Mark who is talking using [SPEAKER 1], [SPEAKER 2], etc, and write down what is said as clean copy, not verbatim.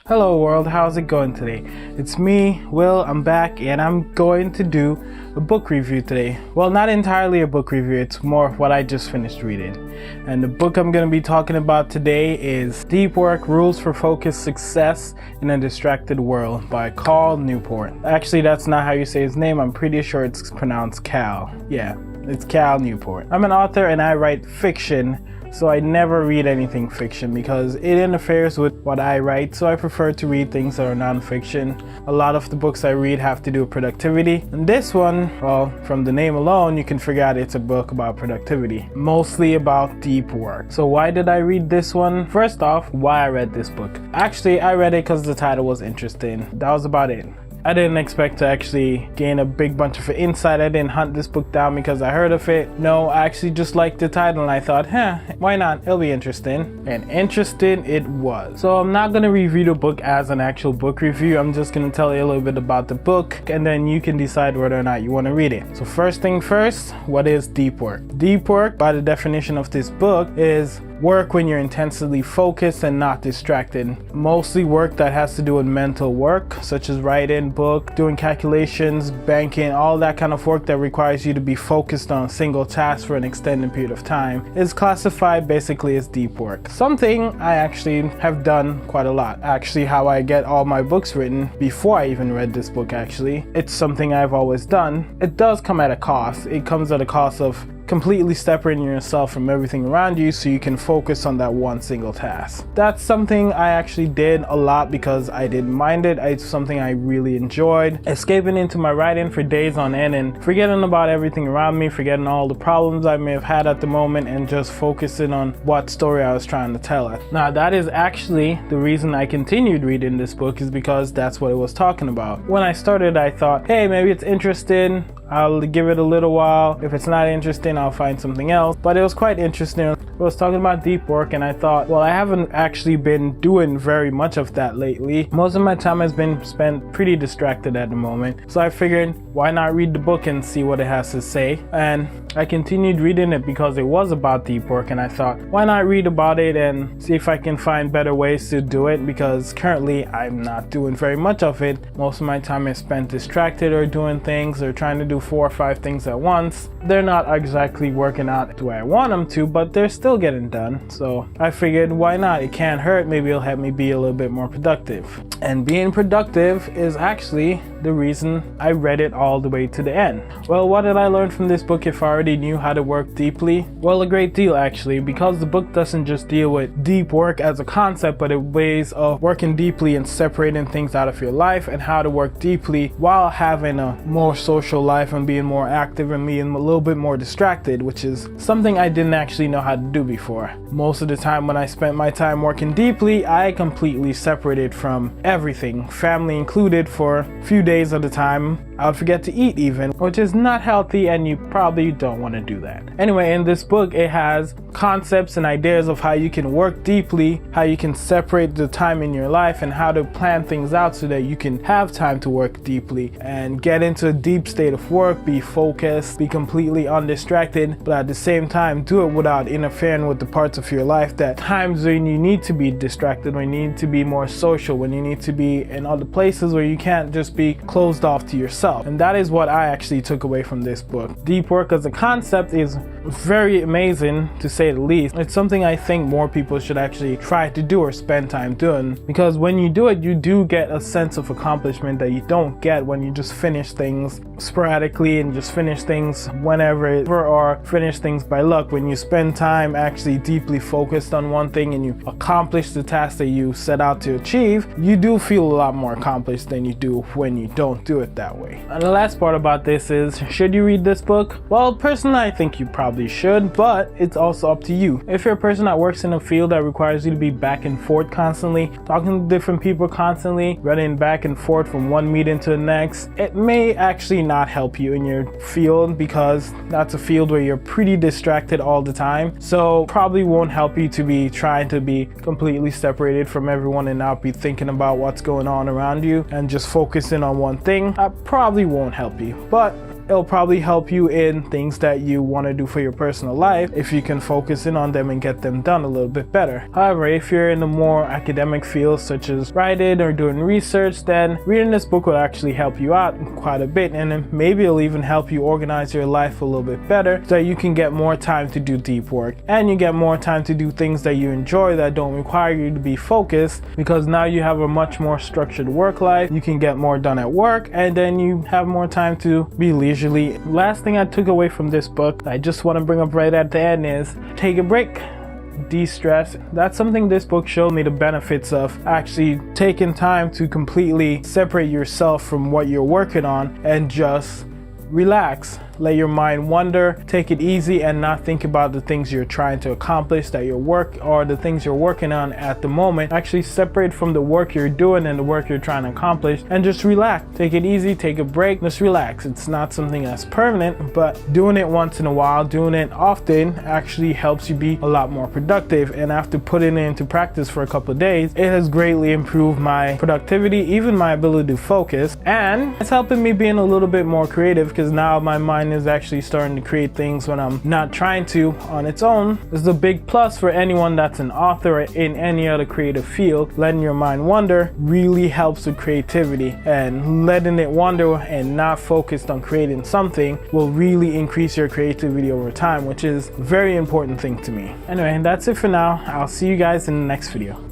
[SPEAKER 1] Hello world, how's it going today? It's me, Will, I'm back and I'm going to do a book review today. Well, not entirely a book review, it's more of what I just finished reading. And the book I'm going to be talking about today is Deep Work: Rules for Focused Success in a Distracted World by Cal Newport. Actually, that's not how you say his name, I'm pretty sure it's pronounced Cal. Yeah, it's Cal Newport. I'm an author and I write fiction. So I never read anything fiction because it interferes with what I write, so I prefer to read things that are non-fiction. A lot of the books I read have to do with productivity, and this one, well, from the name alone, you can figure out it's a book about productivity, mostly about deep work. So why did I read this one? First off, why I read this book. Actually, I read it because the title was interesting. That was about it. I didn't expect to actually gain a big bunch of insight. I didn't hunt this book down because I heard of it. No, I actually just liked the title and I thought, why not? It'll be interesting. And interesting it was. So I'm not going to review the book as an actual book review. I'm just going to tell you a little bit about the book and then you can decide whether or not you want to read it. So first thing first, what is deep work? Deep work, by the definition of this book, is work when you're intensely focused and not distracted. Mostly work that has to do with mental work, such as writing, book, doing calculations, banking, all that kind of work that requires you to be focused on a single task for an extended period of time is classified basically as deep work. Something I actually have done quite a lot. Actually, how I get all my books written before I even read this book actually. It's something I've always done. It does come at a cost. It comes at a cost of completely separating yourself from everything around you so you can focus on that one single task. That's something I actually did a lot because I didn't mind it. It's something I really enjoyed. Escaping into my writing for days on end and forgetting about everything around me, forgetting all the problems I may have had at the moment and just focusing on what story I was trying to tell. Now that is actually the reason I continued reading this book, is because that's what it was talking about. When I started, I thought, hey, maybe it's interesting. I'll give it a little while. If it's not interesting, I'll find something else. But it was quite interesting. It was talking about deep work and I thought, well, I haven't actually been doing very much of that lately. Most of my time has been spent pretty distracted at the moment. So I figured, why not read the book and see what it has to say? And I continued reading it because it was about deep work and I thought, why not read about it and see if I can find better ways to do it, because currently I'm not doing very much of it. Most of my time is spent distracted or doing things or trying to do 4 or 5 things at once. They're not exactly working out the way I want them to, but they're still getting done. So I figured, why not? It can't hurt. Maybe it'll help me be a little bit more productive. And being productive is actually the reason I read it all the way to the end. Well, what did I learn from this book if I already knew how to work deeply? Well, a great deal actually, because the book doesn't just deal with deep work as a concept, but ways of working deeply and separating things out of your life and how to work deeply while having a more social life and being more active and being a little bit more distracted, which is something I didn't actually know how to do before. Most of the time when I spent my time working deeply, I completely separated from everything, family included, for a few days at a time. I would forget to eat even, which is not healthy and you probably don't want to do that. Anyway, in this book it has concepts and ideas of how you can work deeply, how you can separate the time in your life and how to plan things out so that you can have time to work deeply and get into a deep state of work, be focused, be completely undistracted, but at the same time do it without interfering with the parts of your life that times when you need to be distracted, when you need to be more social, when you need to be in other places where you can't just be closed off to yourself. And that is what I actually took away from this book. Deep work as a concept is very amazing, to say the least. It's something I think more people should actually try to do or spend time doing, because when you do it, you do get a sense of accomplishment that you don't get when you just finish things sporadically and just finish things whenever or finish things by luck. When you spend time actually deeply focused on one thing and you accomplish the task that you set out to achieve, you do feel a lot more accomplished than you do when you don't do it that way. And the last part about this is, should you read this book? Well, personally, I think you probably should, but it's also up to you. If you're a person that works in a field that requires you to be back and forth constantly, talking to different people constantly, running back and forth from one meeting to the next, it may actually not help you in your field, because that's a field where you're pretty distracted all the time. So probably won't help you to be trying to be completely separated from everyone and not be thinking about what's going on around you and just focusing on one thing. Probably won't help you, but it'll probably help you in things that you want to do for your personal life if you can focus in on them and get them done a little bit better. However, if you're in the more academic fields such as writing or doing research, then reading this book will actually help you out quite a bit, and then maybe it'll even help you organize your life a little bit better so that you can get more time to do deep work and you get more time to do things that you enjoy that don't require you to be focused, because now you have a much more structured work life. You can get more done at work and then you have more time to be leisurely. Last thing I took away from this book, I just want to bring up right at the end, is take a break. De-stress. That's something this book showed me the benefits of, actually taking time to completely separate yourself from what you're working on and just relax. Let your mind wander, take it easy, and not think about the things you're trying to accomplish, that your work or the things you're working on at the moment. Actually separate from the work you're doing and the work you're trying to accomplish and just relax. Take it easy, take a break, just relax. It's not something that's permanent, but doing it once in a while, doing it often, actually helps you be a lot more productive. And after putting it into practice for a couple of days, it has greatly improved my productivity, even my ability to focus, and it's helping me being a little bit more creative, because now my mind is actually starting to create things when I'm not trying to on its own. This is a big plus for anyone that's an author or in any other creative field. Letting your mind wander really helps with creativity, and letting it wander and not focused on creating something will really increase your creativity over time, which is a very important thing to me. Anyway, that's it for now. I'll see you guys in the next video.